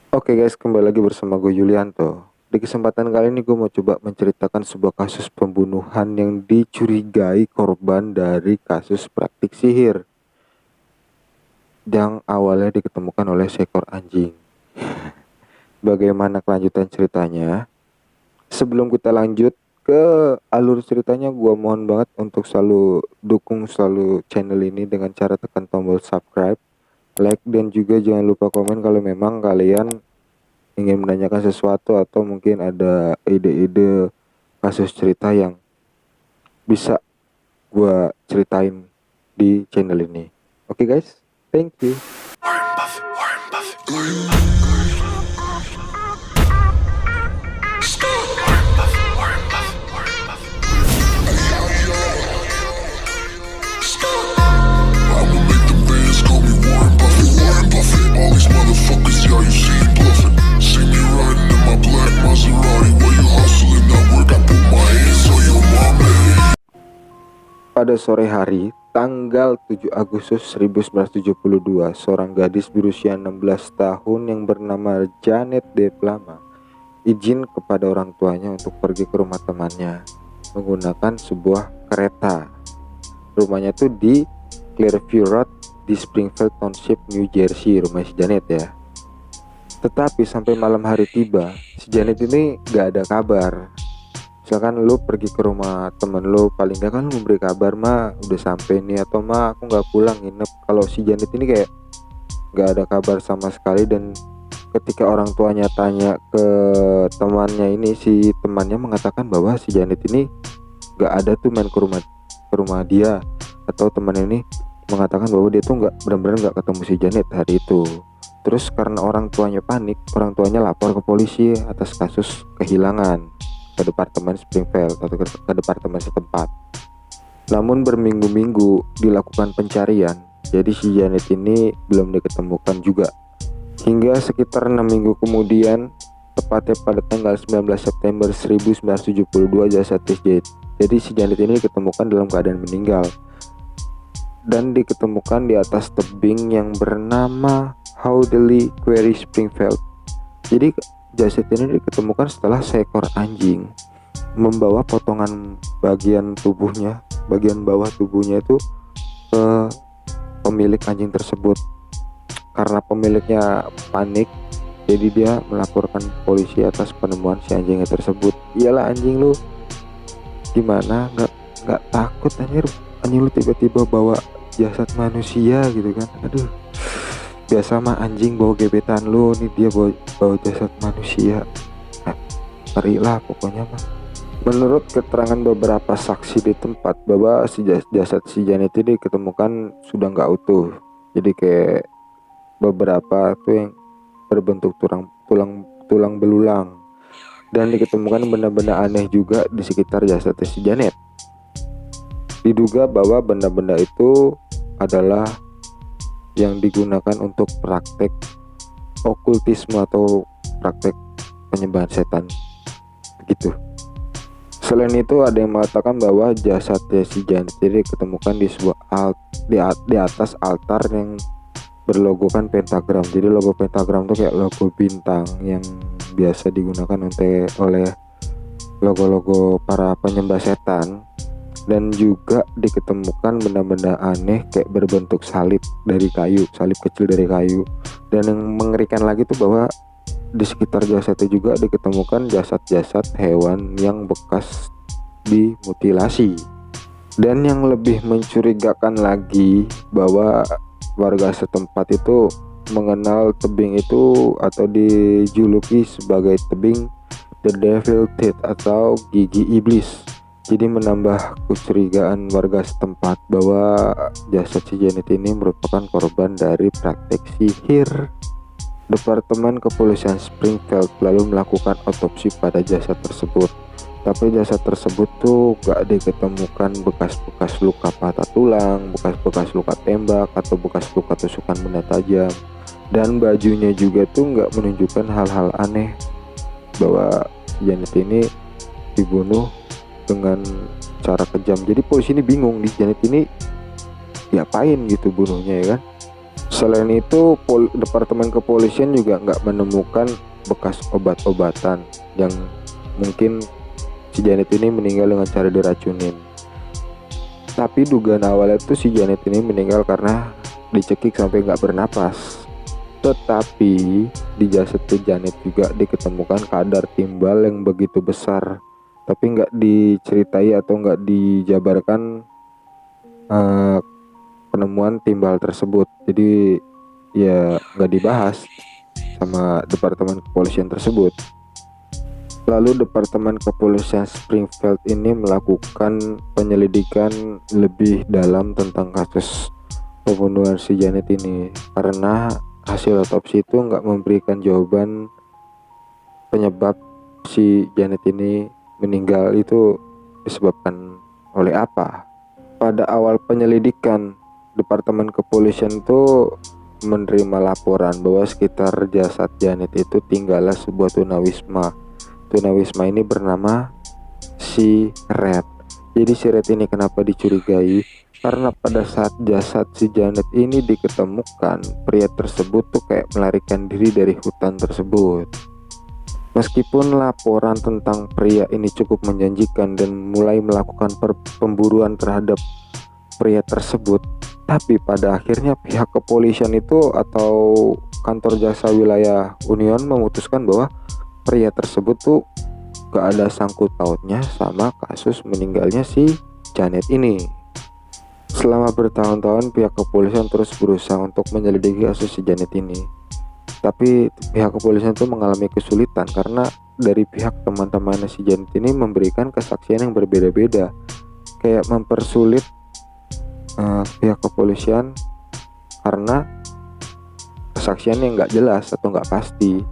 Oke guys, kembali lagi bersama gue Yulianto. Di kesempatan kali ini gue mau coba menceritakan sebuah kasus pembunuhan yang dicurigai korban dari kasus praktik sihir yang awalnya diketemukan oleh seekor anjing. Bagaimana kelanjutan ceritanya? Sebelum kita lanjut ke alur ceritanya, gue mohon banget untuk selalu dukung selalu channel ini dengan cara tekan tombol subscribe, like, dan juga jangan lupa komen kalau memang kalian ingin menanyakan sesuatu atau mungkin ada ide-ide kasus cerita yang bisa gue ceritain di channel ini. Oke guys, thank you. I'ma make them bands call me Warren Buffett. Warren Buffett, all these motherfuckers, yeah, you see him bluffing. See me riding in my black Maserati. Where you hustling, not work, I put my hands on your mama. Pada sore hari, tanggal 7 Agustus 1972, seorang gadis berusia 16 tahun yang bernama Janet De Plama izin kepada orang tuanya untuk pergi ke rumah temannya menggunakan sebuah kereta. Rumahnya tuh di Clearview Road di Springfield Township, New Jersey, rumah si Janet ya. Tetapi sampai malam hari tiba, si Janet ini gak ada kabar. Misalkan lu pergi ke rumah temen lu, paling gak kan lu memberi kabar, mah udah sampai nih, atau mah aku gak pulang nginep. Kalau si Janet ini kayak gak ada kabar sama sekali. Dan ketika orang tuanya tanya ke temannya ini, si temannya mengatakan bahwa si Janet ini gak ada tuh main ke rumah dia, atau teman ini mengatakan bahwa dia tuh nggak benar-benar nggak ketemu si Janet hari itu. Terus karena orang tuanya panik, orang tuanya lapor ke polisi atas kasus kehilangan ke departemen Springfield atau ke departemen setempat. Namun berminggu-minggu dilakukan pencarian, jadi si Janet ini belum diketemukan juga. Hingga sekitar 6 minggu kemudian, tepatnya pada tanggal 19 September 1972, jasad jadi si Janet ini diketemukan dalam keadaan meninggal dan diketemukan di atas tebing yang bernama Howdley Quarry, Springfield. Jadi jasad ini diketemukan setelah seekor anjing membawa potongan bagian tubuhnya, bagian bawah tubuhnya itu ke pemilik anjing tersebut. Karena pemiliknya panik, jadi dia melaporkan polisi atas penemuan si anjingnya tersebut. Iyalah, anjing lu gimana nggak takut anjing lu tiba-tiba bawa jasad manusia gitu kan. Aduh, biasa mah anjing bawa gebetan lu, nih dia bawa jasad manusia. Ngeri lah pokoknya mah. Menurut keterangan beberapa saksi di tempat, bahwa si jasad si Janet ini diketemukan sudah nggak utuh. Jadi kayak beberapa tuh yang berbentuk tulang belulang, dan diketemukan benda-benda aneh juga di sekitar jasad si Janet. Diduga bahwa benda-benda itu adalah yang digunakan untuk praktek okultisme atau praktek penyembahan setan begitu. Selain itu, ada yang mengatakan bahwa jasad si Janet ini diketemukan di sebuah di atas altar yang berlogokan pentagram. Jadi logo pentagram itu kayak logo bintang yang biasa digunakan oleh logo-logo para penyembah setan. Dan juga diketemukan benda-benda aneh kayak berbentuk salib dari kayu, salib kecil dari kayu. Dan yang mengerikan lagi tuh bahwa di sekitar jasad itu juga diketemukan jasad-jasad hewan yang bekas dimutilasi. Dan yang lebih mencurigakan lagi, bahwa warga setempat itu mengenal tebing itu atau dijuluki sebagai tebing The Devil Teeth atau gigi iblis. Jadi menambah kecurigaan warga setempat bahwa jasad si Janet ini merupakan korban dari praktek sihir. Departemen Kepolisian Springfield lalu melakukan otopsi pada jasad tersebut. Tapi jasad tersebut tuh gak diketemukan bekas-bekas luka patah tulang, bekas-bekas luka tembak, atau bekas luka tusukan benda tajam. Dan bajunya juga tuh gak menunjukkan hal-hal aneh bahwa Janet ini dibunuh dengan cara kejam. Jadi polisi ini bingung, di Janet ini diapain gitu bunuhnya ya kan. Selain itu, Departemen Kepolisian juga nggak menemukan bekas obat-obatan yang mungkin si Janet ini meninggal dengan cara diracunin. Tapi dugaan awalnya tuh si Janet ini meninggal karena dicekik sampai nggak bernapas. Tetapi di jasad Janet juga diketemukan kadar timbal yang begitu besar, tapi nggak diceritai atau nggak dijabarkan penemuan timbal tersebut. Jadi ya nggak dibahas sama Departemen Kepolisian tersebut. Lalu Departemen Kepolisian Springfield ini melakukan penyelidikan lebih dalam tentang kasus pembunuhan si Janet ini, karena hasil otopsi itu nggak memberikan jawaban penyebab si Janet ini meninggal itu disebabkan oleh apa. Pada awal penyelidikan, Departemen Kepolisian itu menerima laporan bahwa sekitar jasad Janet itu tinggallah sebuah tunawisma. Tunawisma ini bernama si Red. Jadi si Red ini kenapa dicurigai? Karena pada saat jasad si Janet ini diketemukan, pria tersebut tuh kayak melarikan diri dari hutan tersebut. Meskipun laporan tentang pria ini cukup menjanjikan dan mulai melakukan pemburuan terhadap pria tersebut, tapi pada akhirnya pihak kepolisian itu atau kantor jasa wilayah Union memutuskan bahwa pria tersebut tuh gak ada sangkut pautnya sama kasus meninggalnya si Janet ini. Selama bertahun-tahun pihak kepolisian terus berusaha untuk menyelidiki kasus si Janet ini, tapi pihak kepolisian itu mengalami kesulitan karena dari pihak teman-teman si Janet ini memberikan kesaksian yang berbeda-beda, kayak mempersulit pihak kepolisian karena kesaksian yang nggak jelas atau nggak pasti.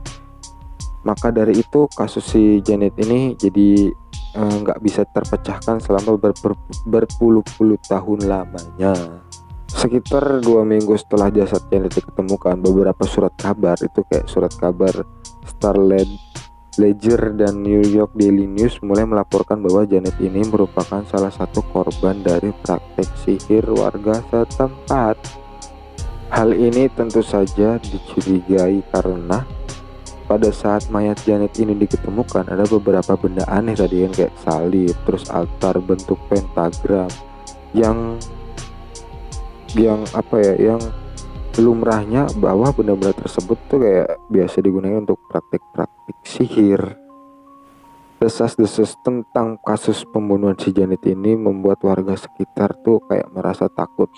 Maka dari itu kasus si Janet ini jadi nggak bisa terpecahkan selama berpuluh-puluh tahun lamanya. Sekitar 2 minggu setelah jasad Janet diketemukan, beberapa surat kabar itu kayak surat kabar Star Ledger dan New York Daily News mulai melaporkan bahwa Janet ini merupakan salah satu korban dari praktek sihir warga setempat. Hal ini tentu saja dicurigai karena pada saat mayat Janet ini diketemukan ada beberapa benda aneh tadi kan, kayak salib, terus altar bentuk pentagram yang lumrahnya bahwa benda-benda tersebut tuh kayak biasa digunakan untuk praktik-praktik sihir. Desas-desus tentang kasus pembunuhan si Janet ini membuat warga sekitar tuh kayak merasa takut,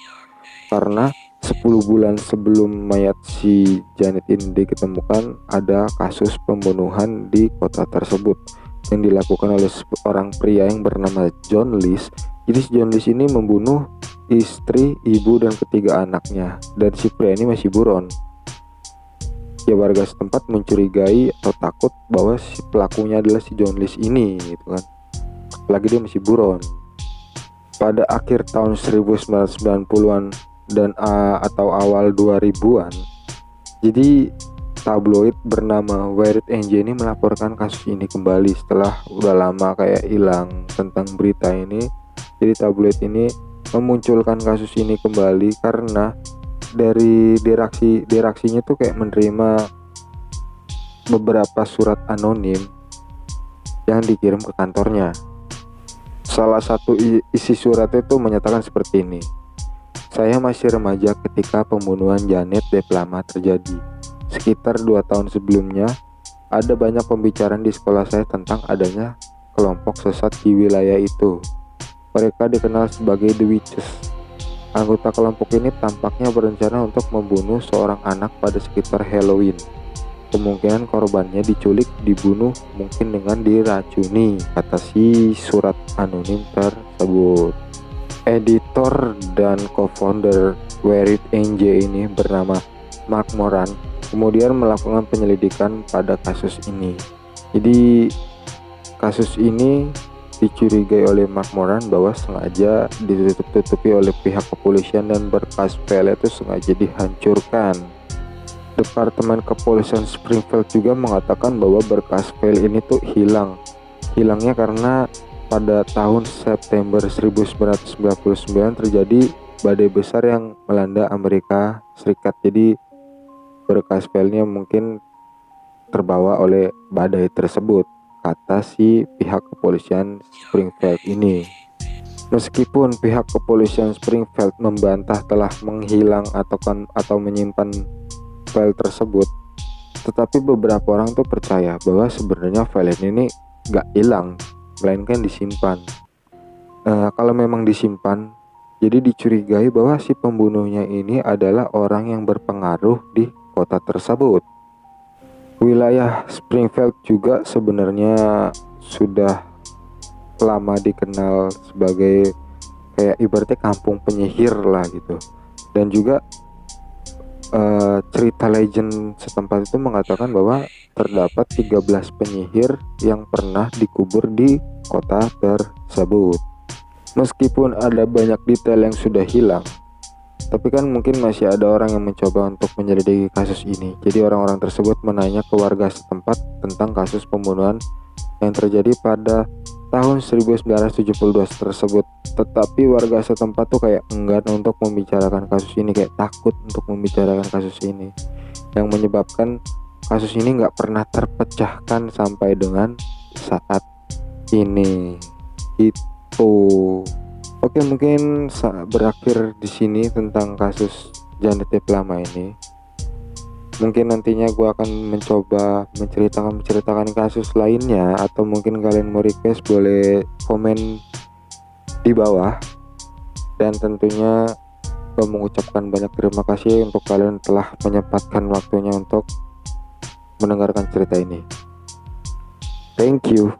karena 10 bulan sebelum mayat si Janet ini diketemukan ada kasus pembunuhan di kota tersebut yang dilakukan oleh seorang pria yang bernama John List. Jadi si John List ini membunuh istri, ibu, dan ketiga anaknya, dan si pria ini masih buron. Ya warga setempat mencurigai atau takut bahwa si pelakunya adalah si John List ini gitu kan, apalagi dia masih buron. Pada akhir tahun 1990-an dan atau awal 2000-an, jadi tabloid bernama Wired NJ ini melaporkan kasus ini kembali setelah udah lama kayak hilang tentang berita ini. Jadi tabloid ini memunculkan kasus ini kembali karena dari diraksinya tuh kayak menerima beberapa surat anonim yang dikirim ke kantornya. Salah satu isi surat itu menyatakan seperti ini: saya masih remaja ketika pembunuhan Janet de Plama terjadi. Sekitar 2 tahun sebelumnya, ada banyak pembicaraan di sekolah saya tentang adanya kelompok sesat di wilayah itu. Mereka dikenal sebagai The Witches. Anggota kelompok ini tampaknya berencana untuk membunuh seorang anak pada sekitar Halloween. Kemungkinan korbannya diculik, dibunuh, mungkin dengan diracuni, kata si surat anonim tersebut. Editor dan co-founder Wired NJ ini bernama Mark Moran kemudian melakukan penyelidikan pada kasus ini. Jadi kasus ini dicurigai oleh Mark Moran bahwa sengaja ditutup-tutupi oleh pihak kepolisian dan berkas file itu sengaja dihancurkan. Departemen Kepolisian Springfield juga mengatakan bahwa berkas file ini tuh hilangnya karena pada tahun September 1999 terjadi badai besar yang melanda Amerika Serikat. Jadi berkas filenya mungkin terbawa oleh badai tersebut, kata si pihak kepolisian Springfield ini. Meskipun pihak kepolisian Springfield membantah telah menghilang atau menyimpan file tersebut, tetapi beberapa orang tuh percaya bahwa sebenarnya file ini gak hilang, melainkan disimpan. Kalau memang disimpan, jadi dicurigai bahwa si pembunuhnya ini adalah orang yang berpengaruh di kota tersebut. Wilayah Springfield juga sebenarnya sudah lama dikenal sebagai kayak ibaratnya kampung penyihir lah gitu. Dan juga cerita legend setempat itu mengatakan bahwa terdapat 13 penyihir yang pernah dikubur di kota tersebut. Meskipun ada banyak detail yang sudah hilang, tapi kan mungkin masih ada orang yang mencoba untuk menyelidiki kasus ini. Jadi orang-orang tersebut menanya ke warga setempat tentang kasus pembunuhan yang terjadi pada tahun 1972 tersebut. Tetapi warga setempat tuh kayak enggan untuk membicarakan kasus ini, kayak takut untuk membicarakan kasus ini, yang menyebabkan kasus ini nggak pernah terpecahkan sampai dengan saat ini. Oke, mungkin berakhir di sini tentang kasus Janet De Palma ini. Mungkin nantinya gue akan mencoba menceritakan kasus lainnya, atau mungkin kalian mau request boleh komen di bawah. Dan tentunya gue mengucapkan banyak terima kasih untuk kalian telah menyempatkan waktunya untuk mendengarkan cerita ini. Thank you.